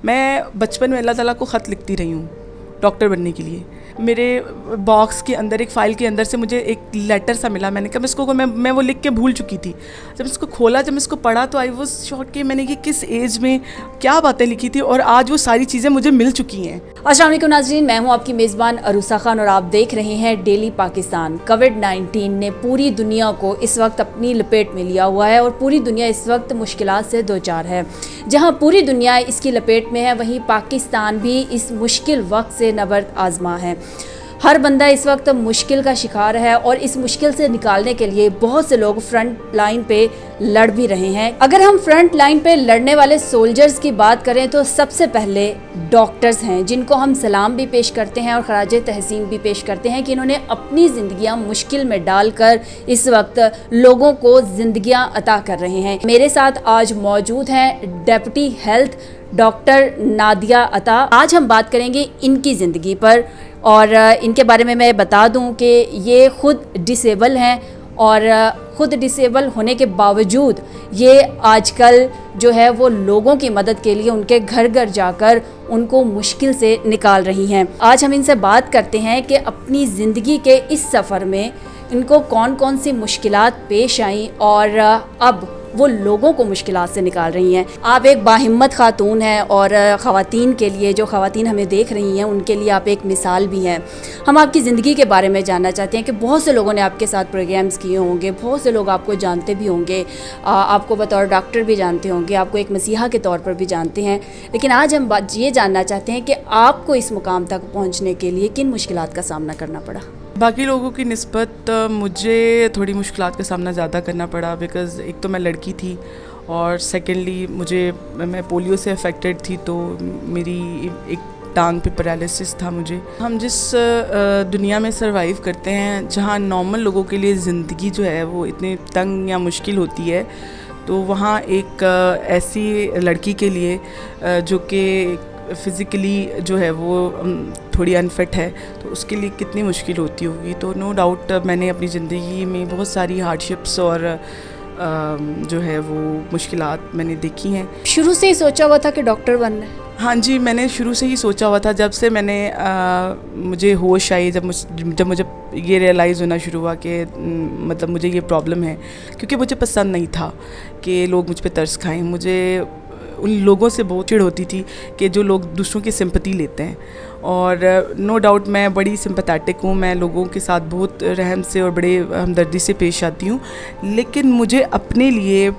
मैं बचपन में अल्लाह ताला को ख़त लिखती रही हूँ डॉक्टर बनने के लिए। मेरे बॉक्स के अंदर, एक फ़ाइल के अंदर से मुझे एक लेटर सा मिला। मैंने कहा मैं वो लिख के भूल चुकी थी। जब इसको खोला, जब इसको पढ़ा तो आई वाज शॉक्ड कि मैंने ये किस एज में क्या बातें लिखी थी और आज वो सारी चीज़ें मुझे मिल चुकी हैं। अस्सलाम वालेकुम नाज़रीन, मैं हूं आपकी मेज़बान अरूसा खान और आप देख रहे हैं डेली पाकिस्तान। कोविड-19 ने पूरी दुनिया को इस वक्त अपनी लपेट में लिया हुआ है और पूरी दुनिया इस वक्त मुश्किलात से दो चार है। जहां पूरी दुनिया इसकी लपेट में है, वहीं पाकिस्तान भी इस मुश्किल वक्त से नबर्द आज़मा है। हर बंदा इस वक्त मुश्किल का शिकार है और इस मुश्किल से निकालने के लिए बहुत से लोग फ्रंट लाइन पे लड़ भी रहे हैं। अगर हम फ्रंट लाइन पे लड़ने वाले सोल्जर्स की बात करें तो सबसे पहले डॉक्टर्स हैं, जिनको हम सलाम भी पेश करते हैं और खराज तहसीन भी पेश करते हैं कि इन्होंने अपनी ज़िंदगियां मुश्किल में डालकर इस वक्त लोगों को ज़िंदगियां अता कर रहे हैं। मेरे साथ आज मौजूद हैं डेप्यूटी हेल्थ डॉक्टर नादिया अता। आज हम बात करेंगे इनकी ज़िंदगी पर और इनके बारे में मैं बता दूं कि ये ख़ुद डिसेबल हैं और ख़ुद डिसेबल होने के बावजूद ये आजकल जो है वो लोगों की मदद के लिए उनके घर घर जाकर उनको मुश्किल से निकाल रही हैं। आज हम इनसे बात करते हैं कि अपनी ज़िंदगी के इस सफ़र में इनको कौन कौन सी मुश्किलात पेश आई और अब वो लोगों को मुश्किलात से निकाल रही हैं। आप एक बाहिम्मत खातून हैं और ख़वातीन के लिए, जो ख़वातीन हमें देख रही हैं, उनके लिए आप एक मिसाल भी हैं। हम आपकी ज़िंदगी के बारे में जानना चाहते हैं कि बहुत से लोगों ने आपके साथ प्रोग्राम्स किए होंगे, बहुत से लोग आपको जानते भी होंगे, आपको बतौर डॉक्टर भी जानते होंगे, आपको एक मसीहा के तौर पर भी जानते हैं। लेकिन आज हम ये जानना चाहते हैं कि आपको इस मुकाम तक पहुँचने के लिए किन मुश्किलात का सामना करना पड़ा। बाकी लोगों की निस्बत मुझे थोड़ी मुश्किलात का सामना ज़्यादा करना पड़ा, बिकॉज़ एक तो मैं लड़की थी और सेकेंडली मैं पोलियो से अफेक्टेड थी, तो मेरी एक टांग पे पैरालिसिस था मुझे। हम जिस दुनिया में सर्वाइव करते हैं, जहाँ नॉर्मल लोगों के लिए ज़िंदगी जो है वो इतनी तंग या मुश्किल होती है, तो वहाँ एक ऐसी लड़की के लिए जो कि फ़िज़िकली जो है वो थोड़ी अनफिट है, तो उसके लिए कितनी मुश्किल होती होगी। तो नो डाउट मैंने अपनी ज़िंदगी में बहुत सारी हार्डशिप्स और जो है वो मुश्किलात मैंने देखी हैं। शुरू से ही सोचा हुआ था कि डॉक्टर बनना है? हाँ जी, मैंने शुरू से ही सोचा हुआ था। जब से मैंने मुझे होश आई, जब मुझे ये रियलाइज़ होना शुरू हुआ कि मतलब मुझे ये प्रॉब्लम है, क्योंकि मुझे पसंद नहीं था कि लोग मुझ पे तरस खाएं। मुझे उन लोगों से बहुत चिढ़ होती थी कि जो लोग दूसरों की सिंपैथी लेते हैं। और नो डाउट मैं बड़ी सिंपैथेटिक हूँ, मैं लोगों के साथ बहुत रहम से और बड़े हमदर्दी से पेश आती हूँ, लेकिन मुझे अपने लिए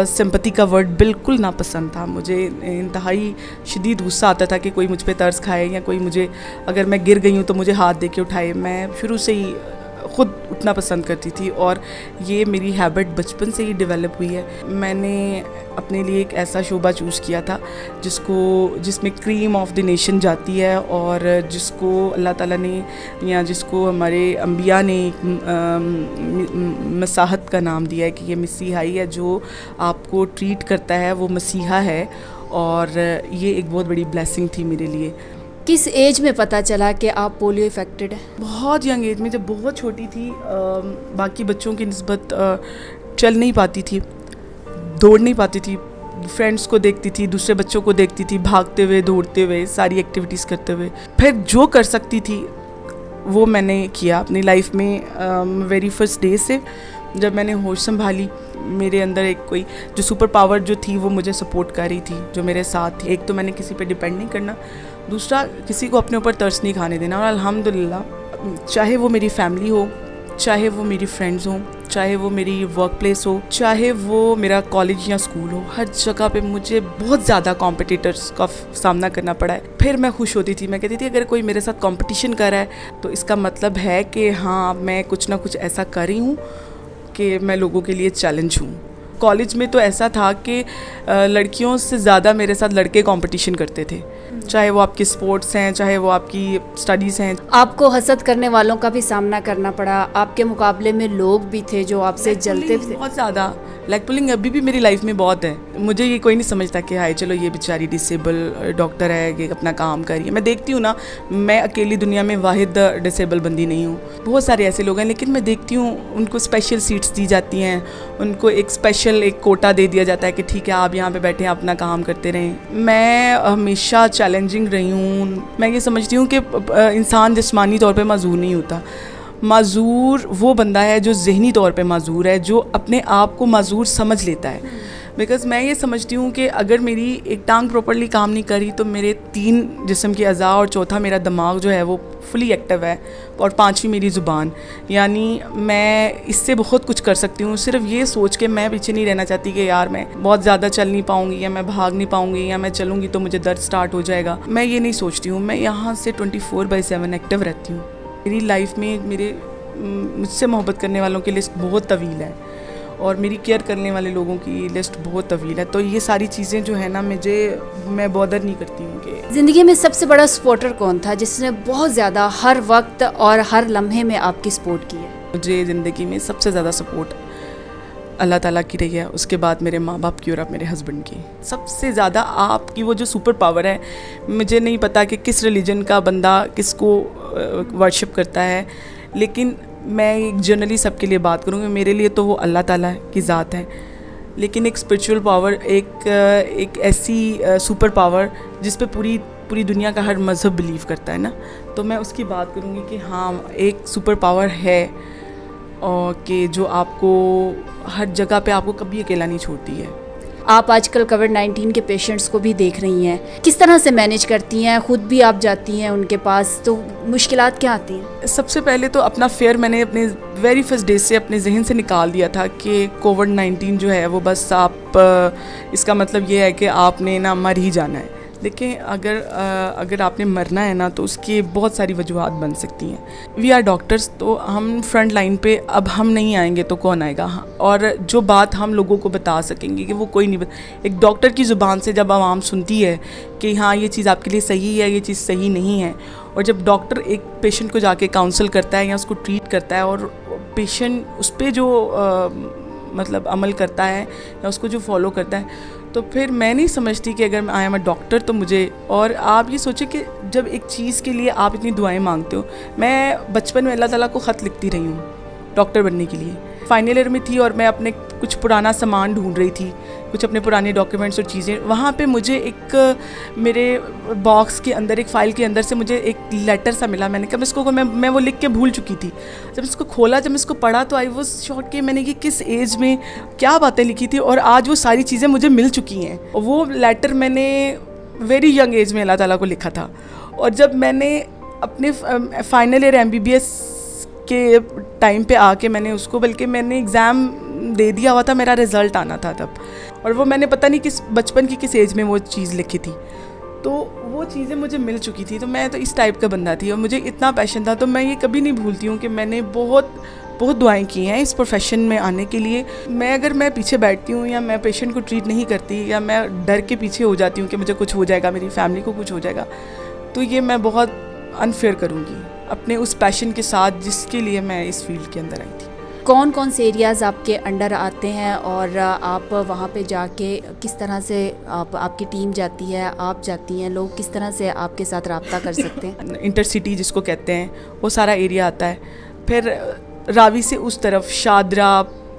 सिंपैथी का वर्ड बिल्कुल नापसंद था। मुझे इंतहाई शदीद गुस्सा आता था कि कोई मुझ पे तरस खाए या कोई मुझे, अगर मैं गिर गई हूँ तो मुझे हाथ दे के उठाए। मैं शुरू से ही ख़ुद उठना पसंद करती थी और ये मेरी हैबिट बचपन से ही डेवलप हुई है। मैंने अपने लिए एक ऐसा शोबा चूज़ किया था जिसमें क्रीम ऑफ द नेशन जाती है और जिसको अल्लाह ताला ने या जिसको हमारे अंबिया ने मसाहत का नाम दिया है कि ये मसीहाई है, जो आपको ट्रीट करता है वो मसीहा है। और ये एक बहुत बड़ी ब्लेसिंग थी मेरे लिए। किस एज में पता चला कि आप पोलियो इफेक्टेड है? बहुत यंग एज में, जब बहुत छोटी थी। बाकी बच्चों की निस्बत चल नहीं पाती थी, दौड़ नहीं पाती थी, फ्रेंड्स को देखती थी, दूसरे बच्चों को देखती थी भागते हुए, दौड़ते हुए, सारी एक्टिविटीज़ करते हुए। फिर जो कर सकती थी वो मैंने किया अपनी लाइफ में। वेरी फर्स्ट डे से जब मैंने होश संभाली, मेरे अंदर एक कोई जो सुपर पावर जो थी वो मुझे सपोर्ट कर रही थी, जो मेरे साथ थी। एक तो मैंने किसी पे डिपेंड नहीं करना, दूसरा किसी को अपने ऊपर तरस नहीं खाने देना। और अल्हम्दुलिल्लाह, चाहे वो मेरी फैमिली हो, चाहे वो मेरी फ्रेंड्स हों, चाहे वो मेरी वर्क प्लेस हो, चाहे वो मेरा कॉलेज या स्कूल हो, हर जगह पे मुझे बहुत ज़्यादा कॉम्पिटिटर्स का सामना करना पड़ा है। फिर मैं खुश होती थी, मैं कहती थी अगर कोई मेरे साथ कंपटीशन कर रहा है तो इसका मतलब है कि हाँ, मैं कुछ ना कुछ ऐसा कर रही हूँ कि मैं लोगों के लिए चैलेंज हूँ। कॉलेज में तो ऐसा था कि लड़कियों से ज़्यादा मेरे साथ लड़के कंपटीशन करते थे, चाहे वो आपकी स्पोर्ट्स हैं, चाहे वो आपकी स्टडीज़ हैं। आपको हसद करने वालों का भी सामना करना पड़ा, आपके मुकाबले में लोग भी थे जो आपसे जलते थे? बहुत ज़्यादा लेग पुलिंग अभी भी मेरी लाइफ में बहुत है। मुझे ये कोई नहीं समझता कि हाय चलो ये बेचारी डिसेबल डॉक्टर है, ये अपना काम कर रही है। मैं देखती हूँ ना, मैं अकेली दुनिया में वाहिद डिसेबल बंदी नहीं हूँ। बहुत सारे ऐसे लोग हैं, लेकिन मैं देखती हूँ उनको स्पेशल सीट्स दी जाती हैं, उनको एक स्पेशल एक कोटा दे दिया जाता है कि ठीक है आप यहाँ पे बैठे हैं, अपना काम करते रहें। मैं हमेशा चैलेंजिंग रही हूँ। मैं ये समझती हूँ कि इंसान जिस्मानी तौर पे माजूर नहीं होता। माजूर वो बंदा है जो ज़हनी तौर पे माजूर है, जो अपने आप को माजूर समझ लेता है। बिकॉज़ मैं ये समझती हूँ कि अगर मेरी एक टांग प्रॉपर्ली काम नहीं करी तो मेरे 3 जिस्म के अज़ा और चौथा मेरा दिमाग जो है वो फुली एक्टिव है, और 5वीं मेरी ज़ुबान। यानी मैं इससे बहुत कुछ कर सकती हूँ। सिर्फ ये सोच के मैं पीछे नहीं रहना चाहती कि यार मैं बहुत ज़्यादा चल नहीं पाऊँगी, या मैं भाग नहीं पाऊँगी, या मैं चलूँगी तो मुझे दर्द स्टार्ट हो जाएगा। मैं ये नहीं सोचती हूँ। मैं यहाँ से 24/7 एक्टिव रहती हूँ। मेरी लाइफ में मुझसे मोहब्बत करने वालों की लिस्ट बहुत तवील है, और मेरी केयर करने वाले लोगों की लिस्ट बहुत तवील है। तो ये सारी चीज़ें जो है ना, मैं बॉदर नहीं करती हूँ कि। ज़िंदगी में सबसे बड़ा सपोर्टर कौन था जिसने बहुत ज़्यादा हर वक्त और हर लम्हे में आपकी सपोर्ट की है? मुझे ज़िंदगी में सबसे ज़्यादा सपोर्ट अल्लाह ताला की रही है, उसके बाद मेरे माँ बाप की और अब मेरे हस्बैंड की। सबसे ज़्यादा आपकी वो जो सुपर पावर है, मुझे नहीं पता कि किस रिलीजन का बंदा किसको वर्शिप करता है, लेकिन मैं एक जनरली सबके लिए बात करूँगी। मेरे लिए तो वो अल्लाह ताला की ज़ात है, लेकिन एक स्पिरिचुअल पावर, एक ऐसी सुपर पावर जिस पे पूरी दुनिया का हर मज़हब बिलीव करता है ना, तो मैं उसकी बात करूँगी कि हाँ एक सुपर पावर है, और कि जो आपको हर जगह पे आपको कभी अकेला नहीं छोड़ती है। आप आजकल कोविड-19 के पेशेंट्स को भी देख रही हैं, किस तरह से मैनेज करती हैं? खुद भी आप जाती हैं उनके पास, तो मुश्किलात क्या आती हैं? सबसे पहले तो अपना फेयर मैंने अपने वेरी फर्स्ट डे से अपने जहन से निकाल दिया था कि कोविड-19 जो है वो बस इसका मतलब ये है कि आपने ना मर ही जाना है। देखिए अगर आपने मरना है ना, तो उसकी बहुत सारी वजूहात बन सकती हैं। वी आर डॉक्टर्स, तो हम फ्रंट लाइन पे अब हम नहीं आएंगे तो कौन आएगा? और जो बात हम लोगों को बता सकेंगे कि वो कोई नहीं एक डॉक्टर की ज़ुबान से जब आवाम सुनती है कि हाँ ये चीज़ आपके लिए सही है, ये चीज़ सही नहीं है, और जब डॉक्टर एक पेशेंट को जाके काउंसल करता है या उसको ट्रीट करता है, और पेशेंट उस पर जो मतलब अमल करता है या उसको जो फॉलो करता है, तो फिर मैं नहीं समझती कि अगर आई एम अ डॉक्टर तो मुझे। और आप ये सोचें कि जब एक चीज़ के लिए आप इतनी दुआएं मांगते हो, मैं बचपन में अल्लाह ताला को ख़त लिखती रही हूँ डॉक्टर बनने के लिए। फाइनल ईयर में थी और मैं अपने कुछ पुराना सामान ढूंढ रही थी, कुछ अपने पुराने डॉक्यूमेंट्स और चीज़ें। वहाँ पे मुझे एक मेरे बॉक्स के अंदर, एक फ़ाइल के अंदर से मुझे एक लेटर सा मिला। मैंने कहा मैं वो लिख के भूल चुकी थी। जब इसको खोला, जब इसको पढ़ा, तो आई वॉज शॉक्ड कि मैंने ये किस एज में क्या बातें लिखी थी, और आज वो सारी चीज़ें मुझे मिल चुकी हैं। वो लेटर मैंने वेरी यंग एज में अल्लाह ताला को लिखा था, और जब मैंने अपने फाइनल ईयर MBBS के टाइम पे आके मैंने उसको, बल्कि मैंने एग्ज़ाम दे दिया हुआ था, मेरा रिज़ल्ट आना था तब, और वो मैंने पता नहीं बचपन की किस एज में वो चीज़ लिखी थी, तो वो चीज़ें मुझे मिल चुकी थी। तो मैं तो इस टाइप का बंदा थी, और मुझे इतना पैशन था, तो मैं ये कभी नहीं भूलती हूँ कि मैंने बहुत दुआएं की हैं इस प्रोफेशन में आने के लिए। अगर मैं पीछे बैठती हूँ, या मैं पेशेंट को ट्रीट नहीं करती, या मैं डर के पीछे हो जाती हूँ कि मुझे कुछ हो जाएगा, मेरी फैमिली को कुछ हो जाएगा, तो ये मैं बहुत अनफेयर करूँगी अपने उस पैशन के साथ जिसके लिए मैं इस फील्ड के अंदर आई थी। कौन कौन से एरियाज़ आपके अंडर आते हैं, और आप वहाँ पे जाके किस तरह से आपकी टीम जाती है, आप जाती हैं, लोग किस तरह से आपके साथ रब्ता कर सकते हैं? इंटरसिटी जिसको कहते हैं, वो सारा एरिया आता है। फिर रावी से उस तरफ शादरा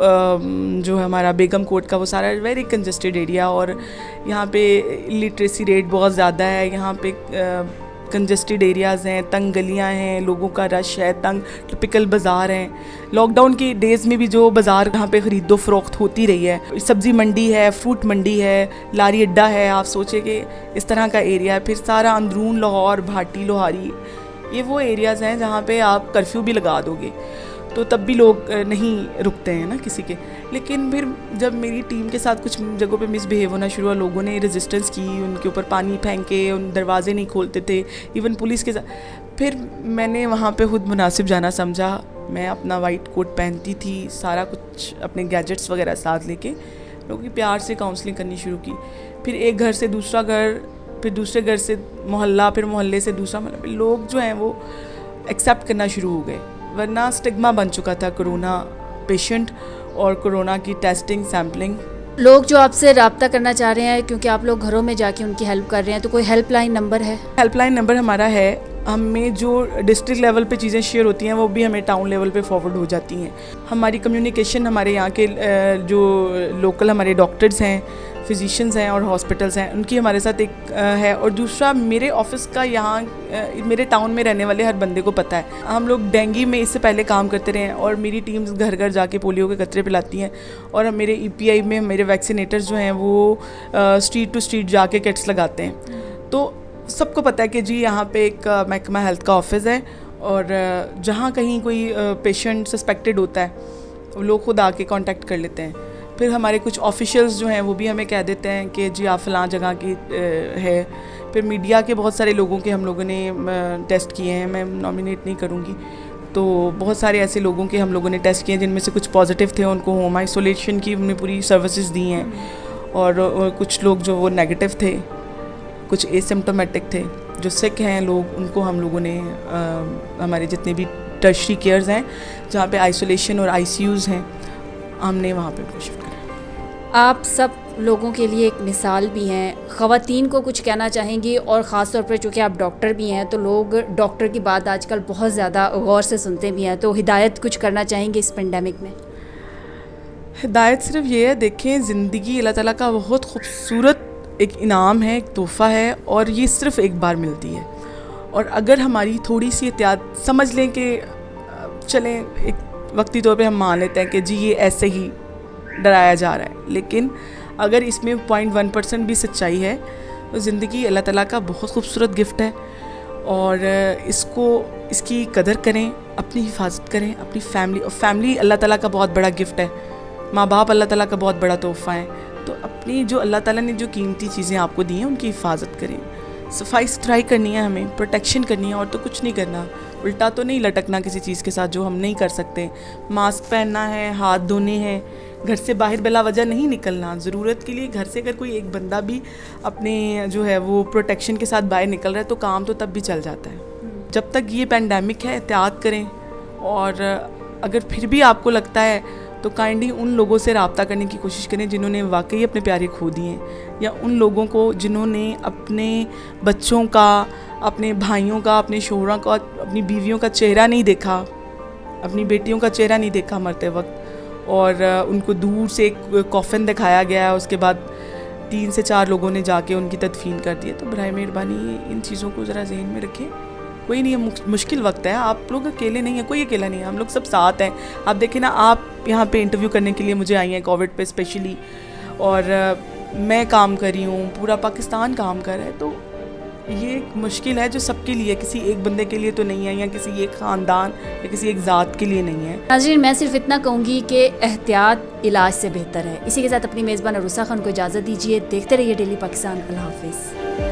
जो है हमारा बेगम कोट का, वो सारा वेरी कंजस्टेड एरिया, और यहाँ पे लिटरेसी रेट बहुत ज़्यादा है। यहाँ पे कंजस्टेड एरियाज़ हैं, तंग गलियाँ हैं, लोगों का रश है, तंग टिपिकल बाज़ार हैं। लॉकडाउन के डेज़ में भी जो बाज़ार यहाँ पे ख़रीदो फ़रोख्त होती रही है, सब्ज़ी मंडी है, फ्रूट मंडी है, लारी अड्डा है, आप सोचें कि इस तरह का एरिया है। फिर सारा अंदरून लाहौर, भाटी, लोहारी, ये वो एरियाज़ हैं जहाँ पे आप कर्फ्यू भी लगा दोगे तो तब भी लोग नहीं रुकते हैं ना किसी के। लेकिन फिर जब मेरी टीम के साथ कुछ जगहों पे मिसबिहेव होना शुरू हुआ, लोगों ने रेजिस्टेंस की, उनके ऊपर पानी फेंके, उन दरवाजे नहीं खोलते थे, इवन पुलिस के साथ, फिर मैंने वहाँ पे खुद मुनासिब जाना समझा। मैं अपना वाइट कोट पहनती थी, सारा कुछ अपने गैजेट्स वगैरह साथ लेके लोगों की प्यार से काउंसलिंग करनी शुरू की। फिर एक घर से दूसरा घर, फिर दूसरे घर से मोहल्ला, फिर मोहल्ले से दूसरा मोहल्ला, लोग जो हैं वो एक्सेप्ट करना शुरू हो गए, वरना स्टिग्मा बन चुका था कोरोना पेशेंट। और कोरोना की टेस्टिंग सैम्पलिंग। लोग जो आपसे रब्ता करना चाह रहे हैं, क्योंकि आप लोग घरों में जाके उनकी हेल्प कर रहे हैं, तो कोई हेल्पलाइन नंबर है? हेल्पलाइन नंबर हमारा है। हमें जो डिस्ट्रिक्ट लेवल पे चीज़ें शेयर होती हैं वो भी हमें टाउन लेवल पे फॉरवर्ड हो जाती हैं। हमारी कम्युनिकेशन हमारे यहाँ के जो लोकल हमारे डॉक्टर्स हैं, फिजिशियंस हैं और हॉस्पिटल्स हैं, उनकी हमारे साथ एक है। और दूसरा, मेरे ऑफिस का यहाँ मेरे टाउन में रहने वाले हर बंदे को पता है। हम लोग डेंगू में इससे पहले काम करते रहे हैं और मेरी टीम्स घर घर जाके पोलियो के कतरे पिलाती हैं। और मेरे EPI में मेरे वैक्सीनेटर्स जो हैं वो स्ट्रीट टू स्ट्रीट जाके किट्स लगाते हैं। तो सबको पता है कि जी यहाँ पे एक महकमा हेल्थ का ऑफिस है और जहाँ कहीं कोई पेशेंट सस्पेक्टेड होता है लोग खुद आके कांटेक्ट कर लेते हैं। फिर हमारे कुछ ऑफिशियल्स जो हैं वो भी हमें कह देते हैं कि जी आप फ़लाँ जगह की है। फिर मीडिया के बहुत सारे लोगों के हम लोगों ने टेस्ट किए हैं, मैं नॉमिनेट नहीं करूँगी। तो बहुत सारे ऐसे लोगों के हम लोगों ने टेस्ट किए जिनमें से कुछ पॉजिटिव थे, उनको होम आइसोलेशन की हमने पूरी सर्विसेज दी हैं। और कुछ लोग जो वो नेगेटिव थे, कुछ एसिम्प्टोमेटिक थे। जो सिक हैं लोग, उनको हम लोगों ने हमारे जितने भी टर्शरी केयर्स हैं जहाँ पे आइसोलेशन और ICUs हैं, हमने वहाँ पे उनको शिफ्ट करा। आप सब लोगों के लिए एक मिसाल भी हैं। ख़वातीन को कुछ कहना चाहेंगी, और ख़ास तौर पर चूँकि आप डॉक्टर भी हैं तो लोग डॉक्टर की बात आजकल बहुत ज़्यादा गौर से सुनते भी हैं, तो हिदायत कुछ करना चाहेंगे इस पेंडेमिक में? हिदायत सिर्फ ये है, देखें ज़िंदगी अल्लाह ताला का बहुत खूबसूरत एक इनाम है, एक तोहफ़ा है और ये सिर्फ़ एक बार मिलती है। और अगर हमारी थोड़ी सी एहतियात, समझ लें कि चलें एक वक्ती तौर पे हम मान लेते हैं कि जी ये ऐसे ही डराया जा रहा है, लेकिन अगर इसमें 0.1% भी सच्चाई है तो ज़िंदगी अल्लाह ताला का बहुत खूबसूरत गिफ्ट है। और इसकी कदर करें, अपनी हिफाजत करें, अपनी फैमिली अल्लाह ताला का बहुत बड़ा गिफ्ट है। माँ बाप अल्लाह ताला का बहुत बड़ा तोहफ़ा है। तो अपनी जो अल्लाह ताला ने जो कीमती चीज़ें आपको दी हैं उनकी हिफाजत करें। सफाई सुथराई करनी है, हमें प्रोटेक्शन करनी है और तो कुछ नहीं करना। उल्टा तो नहीं लटकना किसी चीज़ के साथ जो हम नहीं कर सकते। मास्क पहनना है, हाथ धोने हैं, घर से बाहर बिला वजह नहीं निकलना। ज़रूरत के लिए घर से अगर कोई एक बंदा भी अपने जो है वो प्रोटेक्शन के साथ बाहर निकल रहा है तो काम तो तब भी चल जाता है। जब तक ये पेंडेमिक है एहतियात करें। और अगर फिर भी आपको लगता है तो काइंडली उन लोगों से रब्ता करने की कोशिश करें जिन्होंने वाकई अपने प्यारे खो दिए हैं, या उन लोगों को जिन्होंने अपने बच्चों का, अपने भाइयों का, अपने शोहरों का, अपनी बीवियों का चेहरा नहीं देखा, अपनी बेटियों का चेहरा नहीं देखा मरते वक्त, और उनको दूर से एक कॉफिन दिखाया गया, उसके बाद 3 से 4 लोगों ने जाके उनकी तदफीन कर दी है। तो बराए मेहरबानी इन चीज़ों को ज़रा ज़हन में रखें। कोई नहीं है, मुश्किल वक्त है, आप लोग अकेले नहीं हैं, कोई अकेला नहीं है, हम लोग सब साथ हैं। आप देखें ना, आप यहाँ पे इंटरव्यू करने के लिए मुझे आई हैं कोविड पे स्पेशली, और मैं काम कर रही हूँ, पूरा पाकिस्तान काम कर रहा है। तो ये एक मुश्किल है जो सबके लिए, किसी एक बंदे के लिए तो नहीं है, या किसी एक ख़ानदान या किसी एक ज़ात के लिए नहीं है। नाज़रीन, मैं सिर्फ इतना कहूँगी कि एहतियात इलाज से बेहतर है। इसी के साथ अपनी मेज़बान अरूसा खान को इजाज़त दीजिए। देखते रहिए डेली पाकिस्तान। अल्लाह हाफ़िज़।